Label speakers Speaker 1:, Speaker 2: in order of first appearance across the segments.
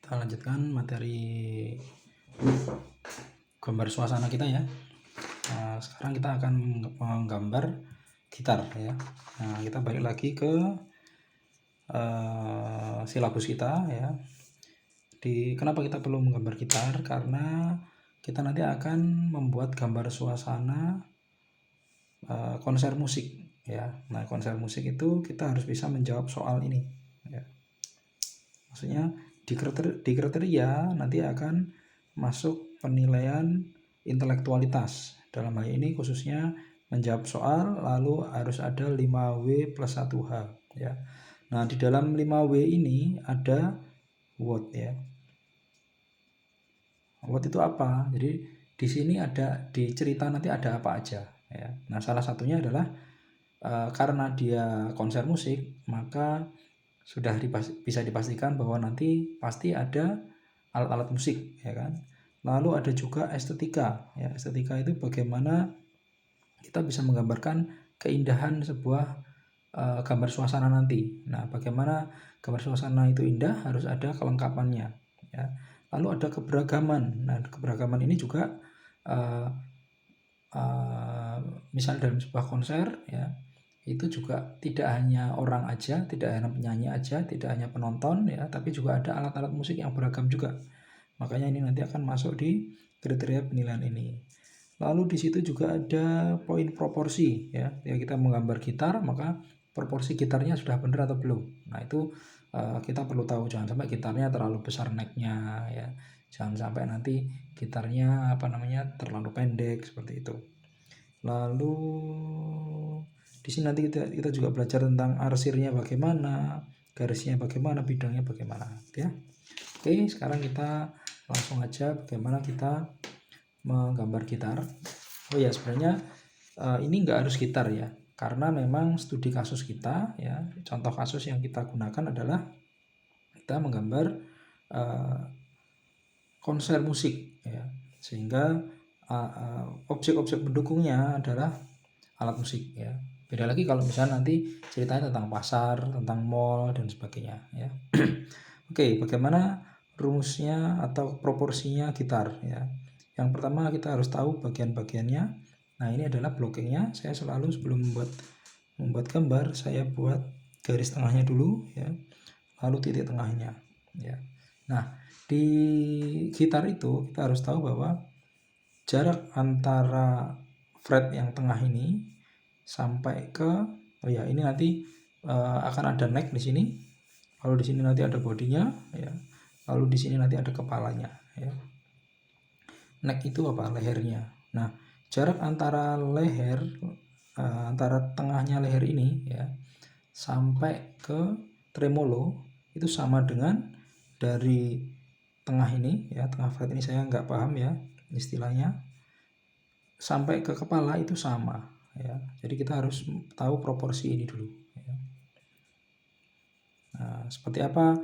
Speaker 1: Kita lanjutkan materi gambar suasana kita ya. Nah, sekarang kita akan menggambar gitar ya. Nah, kita balik lagi ke silabus kita ya. Kenapa kita perlu menggambar gitar? Karena kita nanti akan membuat gambar suasana konser musik ya. Nah, konser musik itu kita harus bisa menjawab soal ini ya. Maksudnya di kriteria nanti akan masuk penilaian intelektualitas. Dalam hal ini khususnya menjawab soal, lalu harus ada 5W plus 1H ya. Nah, di dalam 5W ini ada what ya. What itu apa? Jadi di sini ada, di cerita nanti ada apa aja ya. Nah, salah satunya adalah karena dia konser musik, maka sudah bisa dipastikan bahwa nanti pasti ada alat-alat musik ya kan. Lalu ada juga estetika ya. Estetika itu bagaimana kita bisa menggambarkan keindahan sebuah gambar suasana nanti. Nah, bagaimana gambar suasana itu indah harus ada kelengkapannya ya. Lalu ada keberagaman. Nah, keberagaman ini juga misalnya dalam sebuah konser ya, itu juga tidak hanya orang aja, tidak hanya penyanyi aja, tidak hanya penonton ya, tapi juga ada alat-alat musik yang beragam juga. Makanya ini nanti akan masuk di kriteria penilaian ini. Lalu di situ juga ada poin proporsi ya. Ya, kita menggambar gitar, maka proporsi gitarnya sudah benar atau belum. Nah, itu kita perlu tahu, jangan sampai gitarnya terlalu besar necknya ya. Jangan sampai nanti gitarnya terlalu pendek seperti itu. Lalu di sini nanti kita juga belajar tentang arsirnya bagaimana, garisnya bagaimana, bidangnya bagaimana ya. Oke, sekarang kita langsung aja bagaimana kita menggambar gitar. Oh ya, sebenarnya ini nggak harus gitar ya, karena memang studi kasus kita ya, contoh kasus yang kita gunakan adalah kita menggambar konser musik ya, sehingga objek-objek pendukungnya adalah alat musik ya. Beda lagi kalau misalnya nanti ceritanya tentang pasar, tentang mall dan sebagainya ya. Oke, bagaimana rumusnya atau proporsinya gitar ya. Yang pertama kita harus tahu bagian-bagiannya. Nah, ini adalah blockingnya. Saya selalu sebelum membuat gambar, saya buat garis tengahnya dulu ya, lalu titik tengahnya ya. Nah, di gitar itu kita harus tahu bahwa jarak antara fret yang tengah ini sampai ke ini nanti akan ada neck di sini, lalu di sini nanti ada bodinya ya, lalu di sini nanti ada kepalanya ya. Neck itu apa? Lehernya. Nah, jarak antara leher antara tengahnya leher ini ya sampai ke tremolo itu sama dengan dari tengah ini ya, tengah fret ini saya nggak paham ya istilahnya, sampai ke kepala itu sama ya. Jadi kita harus tahu proporsi ini dulu ya. Nah, seperti apa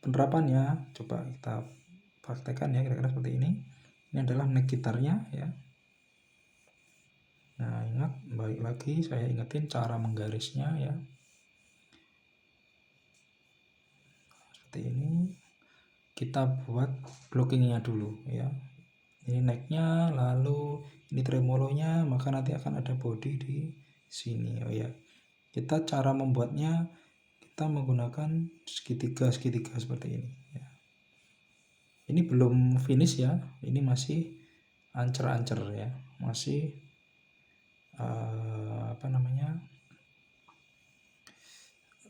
Speaker 1: penerapannya, coba kita praktekkan ya, kira-kira seperti ini. Ini adalah neck gitarnya ya. Nah, ingat, balik lagi saya ingetin cara menggarisnya ya, seperti ini. Kita buat blockingnya dulu ya. Ini necknya, lalu ini tremolonya, maka nanti akan ada body di sini. Oh ya, kita cara membuatnya kita menggunakan segitiga seperti ini ya. Ini belum finish ya, ini masih ancer-ancer ya, masih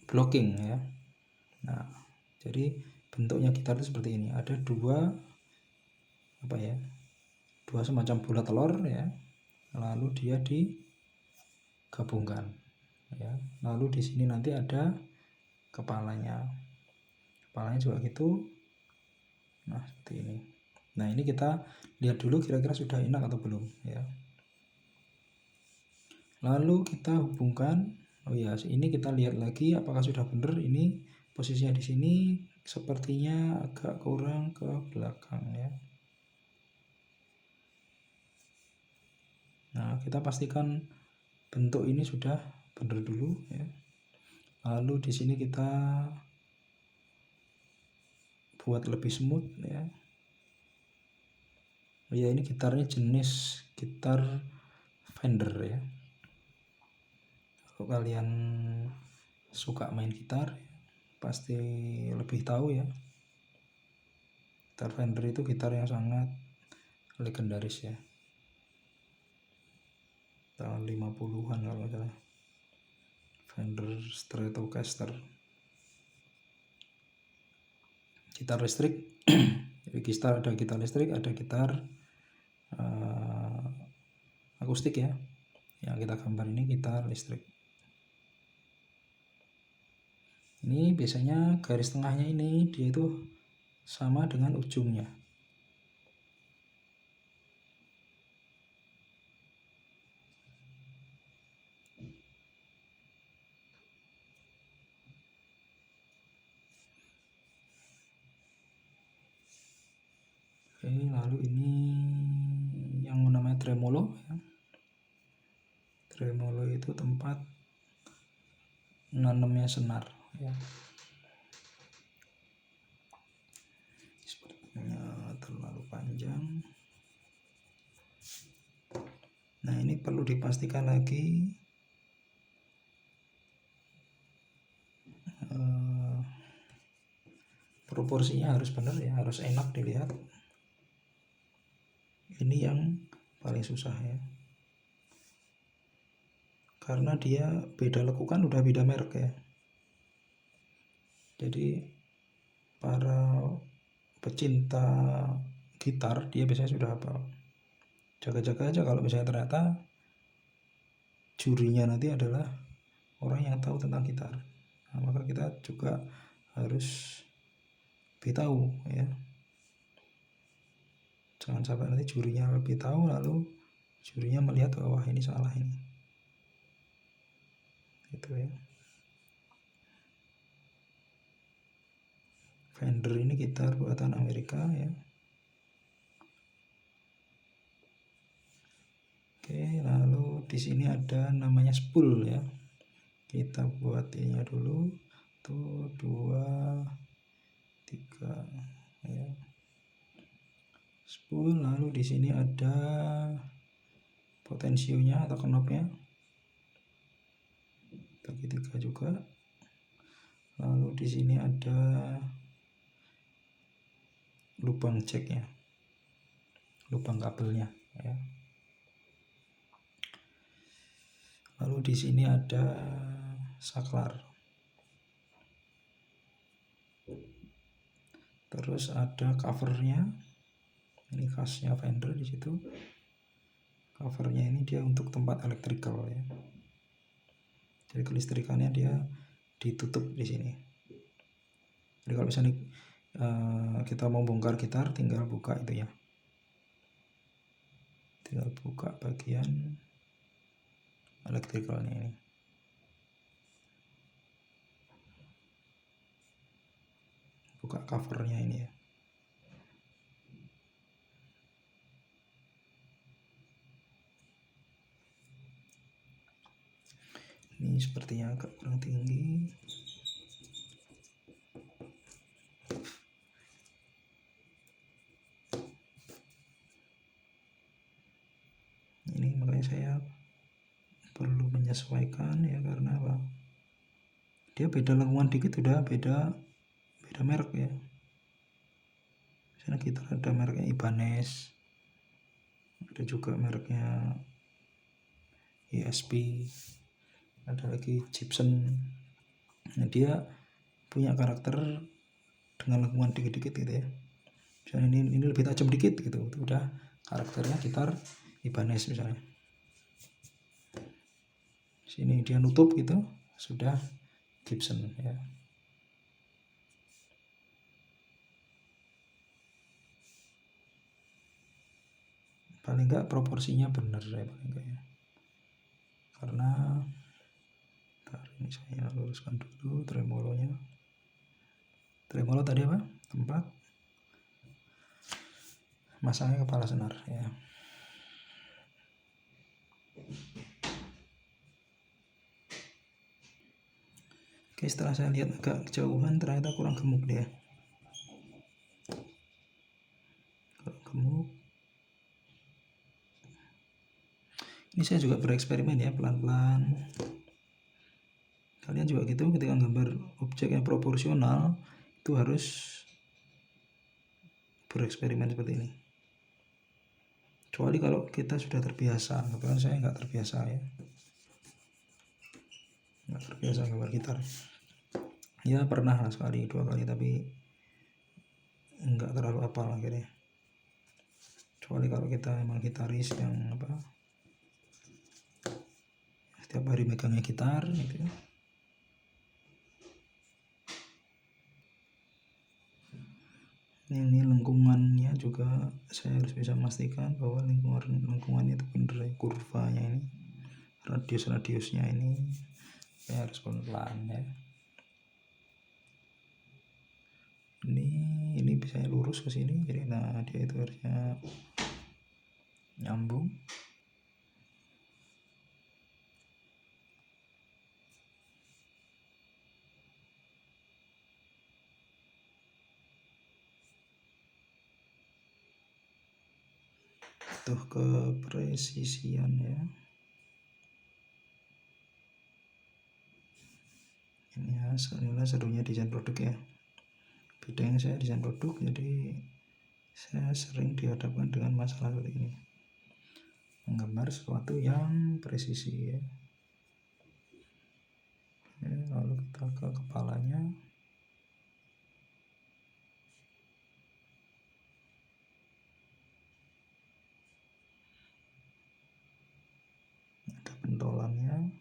Speaker 1: blocking ya. Nah, jadi bentuknya gitar itu seperti ini, ada dua semacam bola telur ya, lalu dia digabungkan ya, lalu di sini nanti ada kepalanya juga gitu. Nah, seperti ini. Nah, ini kita lihat dulu kira-kira sudah enak atau belum ya. Lalu kita hubungkan, ini kita lihat lagi apakah sudah benar. Ini posisinya di sini sepertinya agak kurang ke belakang ya. Nah, kita pastikan bentuk ini sudah benar dulu ya. Lalu di sini kita buat lebih smooth ya. Ya ini gitarnya jenis gitar Fender ya. Kalau kalian suka main gitar pasti lebih tahu ya. Gitar Fender itu gitar yang sangat legendaris ya. Tahun 50-an kalau nggak salah. Fender Stratocaster. Gitar listrik. Jadi ada gitar listrik, ada gitar akustik ya. Yang kita gambar ini gitar listrik. Ini biasanya garis tengahnya ini dia itu sama dengan ujungnya. Oke, lalu ini yang namanya tremolo ya. Tremolo itu tempat nanamnya senar ya. Sepertinya terlalu panjang. Nah, ini perlu dipastikan lagi proporsinya harus benar ya, harus enak dilihat. Ini yang paling susah ya, karena dia beda lekukan, udah beda merek ya. Jadi para pecinta gitar dia biasanya sudah hafal. Jaga-jaga aja kalau misalnya ternyata jurinya nanti adalah orang yang tahu tentang gitar. Nah, maka kita juga harus lebih tahu ya. Jangan sampai nanti jurinya lebih tahu lalu jurinya melihat bahwa ini salah ini. Gitu ya. Fender ini gitar buatan Amerika ya. Oke, lalu di sini ada namanya spool ya. Kita buat ininya dulu. Tuh 2 3 ya. Spool, lalu di sini ada potensionya atau knobnya. Bagi 3 juga. Lalu di sini ada lubang jacknya, lubang kabelnya ya. Lalu di sini ada saklar. Terus ada covernya. Ini khasnya Fender di situ. Covernya ini dia untuk tempat elektrikal ya. Jadi kelistrikannya dia ditutup di sini. Jadi kalau misalnya kita mau bongkar gitar, tinggal buka itu ya. Tinggal buka bagian elektrikalnya ini. Buka covernya ini ya. Ini sepertinya agak kurang tinggi. Ini makanya saya perlu menyesuaikan ya, karena apa? Dia beda lengkungan dikit udah beda merek ya. Misalnya kita ada mereknya Ibanez, ada juga mereknya ESP, ada lagi Gibson. Nah, dia punya karakter dengan lengkungan dikit-dikit gitu ya. Misalnya ini lebih tajam dikit gitu, itu udah karakternya gitar Ibanez misalnya. Sini dia nutup gitu, sudah Gibson ya. Paling enggak proporsinya benar ya, paling enggak ya. Karena ini saya luruskan dulu tremolonya. Tremolo tadi apa? Tempat masangnya kepala senar ya. Oke, setelah saya lihat agak kejauhan ternyata kurang gemuk dia. gemuk. Ini saya juga bereksperimen ya, pelan-pelan. Kalian juga gitu, ketika gambar objek yang proporsional itu harus bereksperimen seperti ini. Kecuali kalau kita sudah terbiasa, kebetulan saya nggak terbiasa ya, nggak terbiasa gambar gitar. Ya pernah lah sekali 2 kali, tapi nggak terlalu hafal akhirnya. Kecuali kalau kita emang gitaris yang setiap hari megangnya gitar gitu ya. Ini lengkungannya juga saya harus bisa memastikan bahwa lengkungannya itu benar ya, kurvanya ini, radiusnya ini saya harus pelan-pelan ya. Ini bisa lurus ke sini, jadi nah dia itu harusnya nyambung. Tuh kepresisian ya. Inilah serunya desain produk ya. Bedanya saya desain produk, jadi saya sering dihadapkan dengan masalah seperti ini, menggambar sesuatu yang presisi ya. Lalu kita ke kepalanya. Ada pentolannya.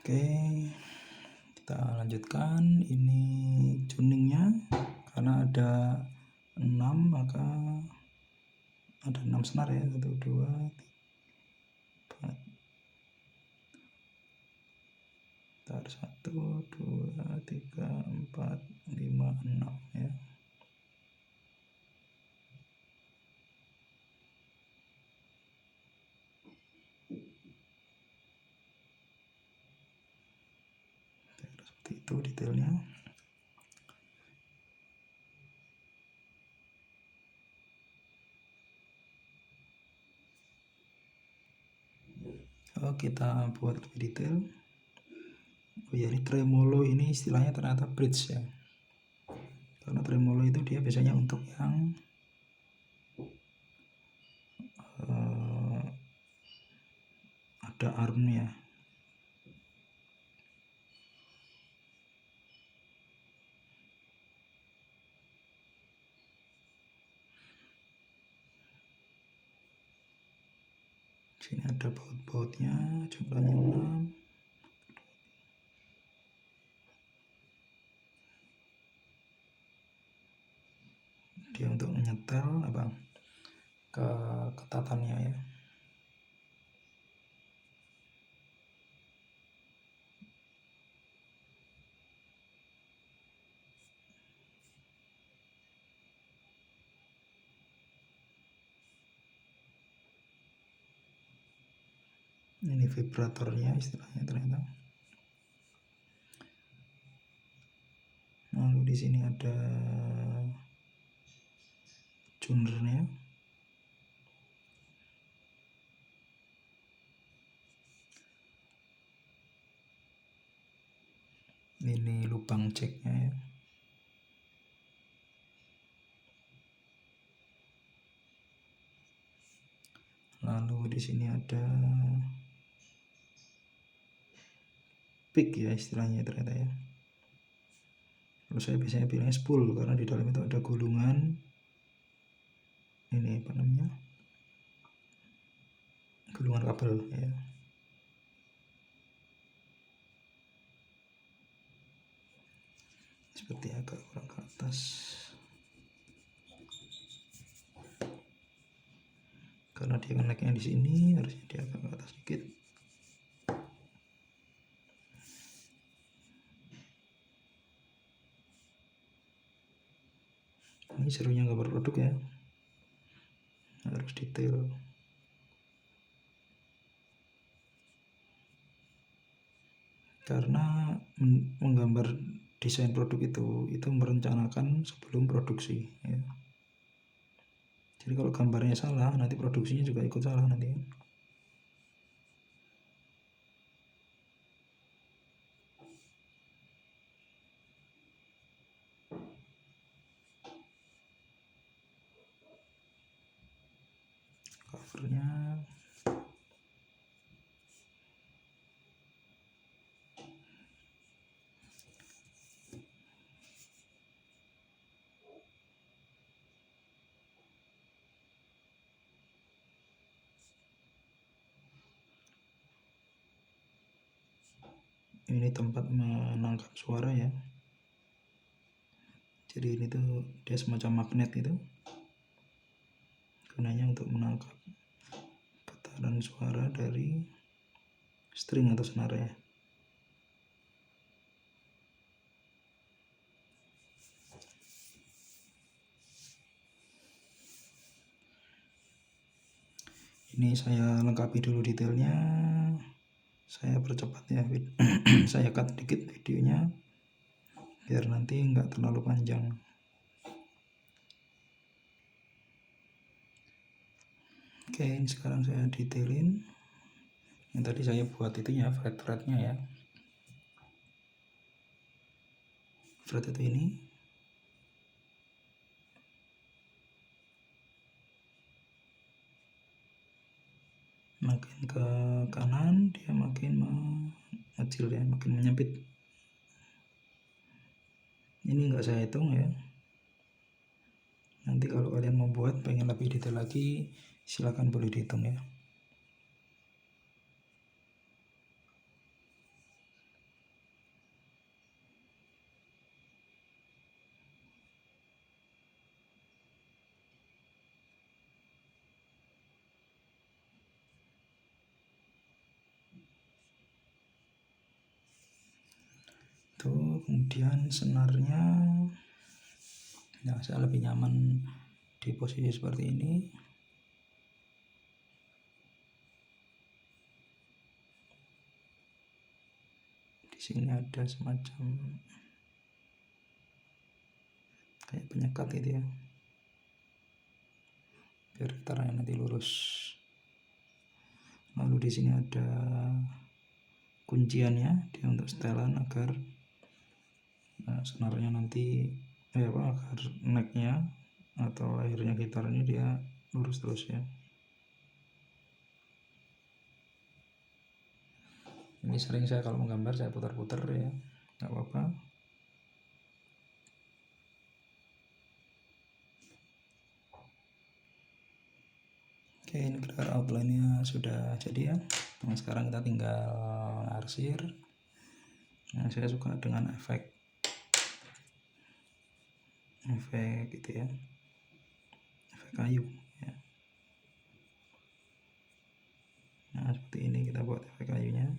Speaker 1: Oke, kita lanjutkan. Ini tuningnya, karena ada 6 maka ada 6 senar ya, 1, 2, 3, 4. Ntar 1, 2, 3, 4, 5, 6 ya. Seperti itu detailnya. Kita buat lebih detail. Oh ya, ini tremolo ini istilahnya ternyata bridge ya. Karena tremolo itu dia biasanya untuk yang ada armnya. Sini ada baut-bautnya, jumlahnya 6. Dia untuk menyetel keketatannya ya. Ini vibratornya istilahnya ternyata. Lalu di sini ada tunernya. Ini lubang jacknya ya. Lalu di sini ada pick ya istilahnya ternyata ya. Kalau saya biasanya bilangnya spool karena di dalam itu ada gulungan. Ini gulungan kabel ya. Seperti agak kurang ke atas. Karena dia koneknya di sini, harusnya dia agak ke atas sedikit. Ini serunya gambar produk ya, harus detail. Karena menggambar desain produk itu merencanakan sebelum produksi ya. Jadi kalau gambarnya salah, nanti produksinya juga ikut salah nanti. Covernya ini tempat menangkap suara ya. Jadi ini tuh dia semacam magnet itu, gunanya untuk menangkap putaran suara dari string atau senar ya. Ini saya lengkapi dulu detailnya, saya percepat ya. Saya cut dikit videonya biar nanti nggak terlalu panjang. Oke, ini sekarang saya detailin. Yang tadi saya buat itunya, fret-fretnya ya. Fret itu ini. Makin ke kanan dia makin mengecil ya, makin menyempit. Ini nggak saya hitung ya. Nanti kalau kalian membuat pengen lebih detail lagi, silakan boleh dihitung ya. Tuh, kemudian senarnya, nah saya lebih nyaman di posisi seperti ini. Di sini ada semacam kayak penyekat itu ya, biar getarannya nanti lurus. Lalu di sini ada kunciannya, dia untuk setelan agar senarnya nanti agar necknya atau lahirnya gitar ini dia lurus terus ya. Ini sering saya kalau menggambar saya putar-putar ya, nggak apa-apa. Oke, ini kira outline-nya sudah jadi ya. Nah, sekarang kita tinggal arsir. Nah, saya suka dengan efek gitu ya, efek kayu ya. Nah, seperti ini kita buat efek kayunya.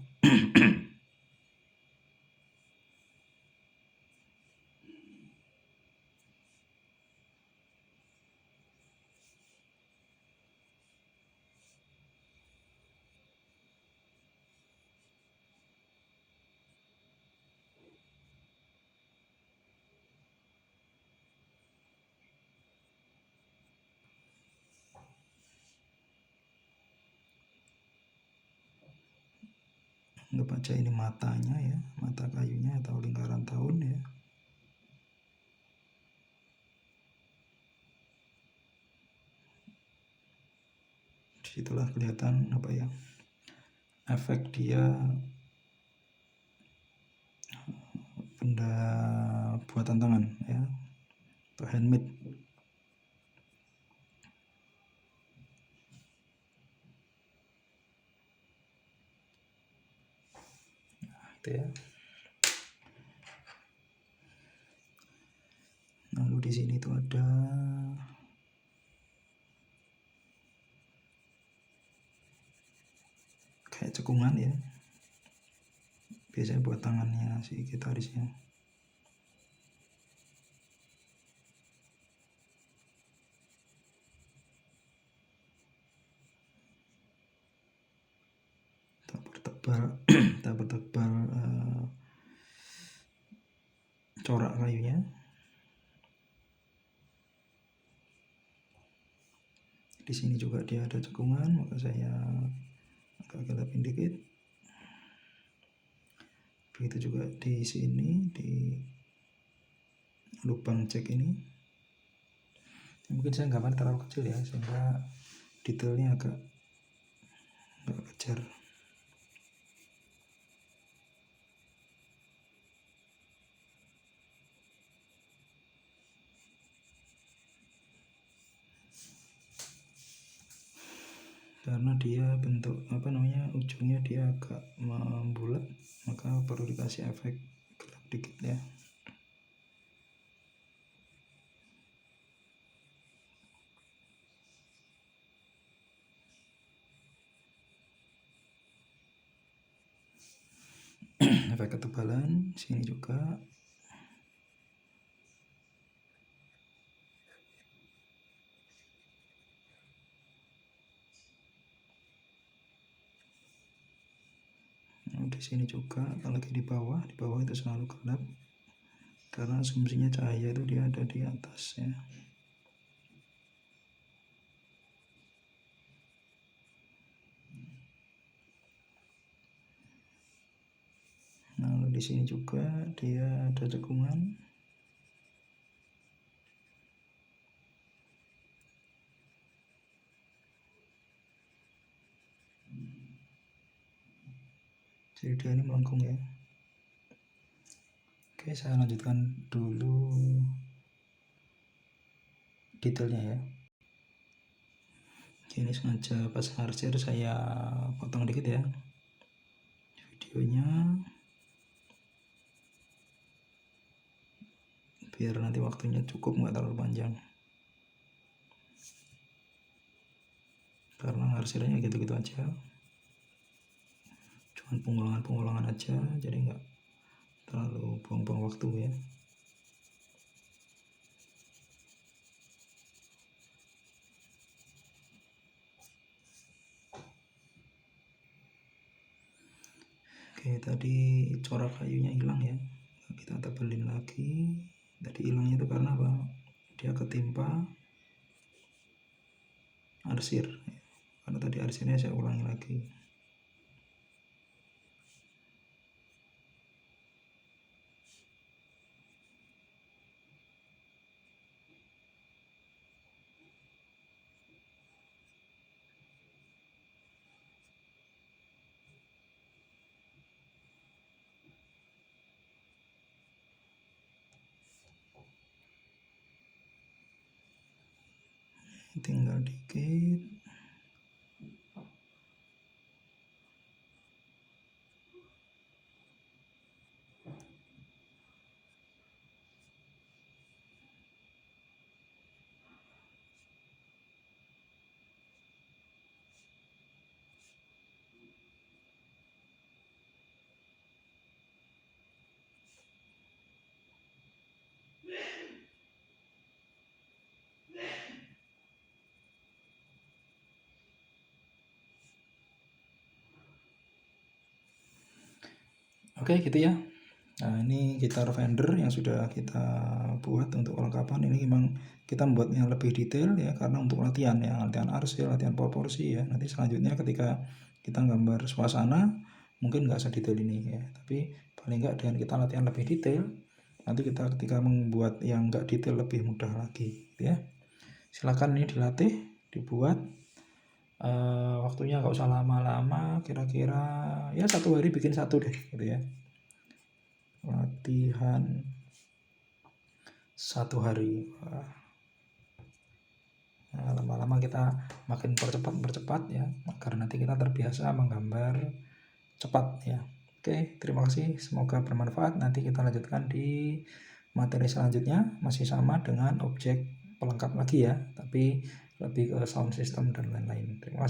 Speaker 1: Anggap aja ini matanya ya, mata kayunya atau lingkaran tahun ya. Disitulah kelihatan apa ya, efek dia benda buatan tangan ya, atau handmade. Nah, itu ya. Lalu di sini tuh ada kayak cekungan ya, biasanya buat tangannya si gitarisnya. Kita pertebal kita pertebal corak kayunya. Di sini juga dia ada cekungan, maka saya agak gelapin dikit. Begitu juga di sini, di lubang cek ini. Mungkin saya gambar terlalu kecil ya, sehingga detailnya agak kejar. Karena dia bentuk ujungnya dia agak membulat, maka perlu dikasih efek gelap dikit ya. Efek ketebalan sini juga. Di sini juga, apalagi di bawah itu selalu gelap karena asumsinya cahaya itu dia ada di atas ya. Nah, di sini juga dia ada cekungan. Jadi dia ini melengkung ya. Oke, saya lanjutkan dulu detailnya ya. Oke, ini sengaja pas arsir saya potong dikit ya videonya, biar nanti waktunya cukup, nggak terlalu panjang. Karena arsirnya gitu-gitu aja, cuman pengulangan aja, jadi nggak terlalu buang-buang waktu ya. Oke, tadi corak kayunya hilang ya, kita tebelin lagi. Tadi hilangnya itu karena apa? Dia ketimpa arsir, karena tadi arsirnya saya ulangi lagi. Tinggal dikit. Oke, gitu ya. Nah, ini gitar Fender yang sudah kita buat untuk kelengkapan. Ini memang kita membuatnya lebih detail ya, karena untuk latihan ya, latihan arsir, latihan proporsi ya. Nanti selanjutnya ketika kita gambar suasana mungkin nggak sedetail ini ya, tapi paling nggak dengan kita latihan lebih detail, nanti kita ketika membuat yang nggak detail lebih mudah lagi gitu ya. Silakan ini dilatih, dibuat. Waktunya nggak usah lama-lama, kira-kira ya 1 hari bikin 1 deh gitu ya. Latihan 1 hari. Nah, lama-lama kita makin percepat ya, karena nanti kita terbiasa menggambar cepat ya. Oke, terima kasih, semoga bermanfaat. Nanti kita lanjutkan di materi selanjutnya, masih sama dengan objek pelengkap lagi ya, tapi lebih ke sound system dan lain-lain. Terima kasih.